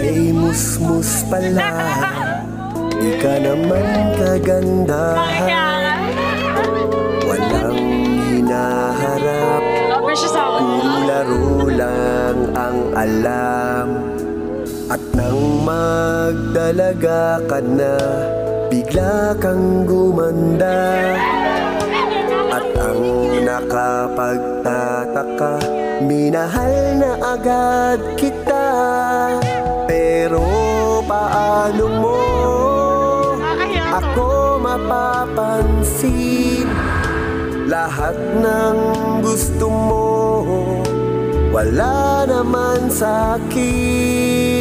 Kay musmus pala, di ka naman kagandahan. Walang hinaharap, puro laro lang ang alam. At nang magdalaga ka na, bigla kang gumanda. At ang nakapagtataka, minahal na agad kita. Pero paano mo ako mapapansin? Lahat ng gusto mo, wala naman sa'kin.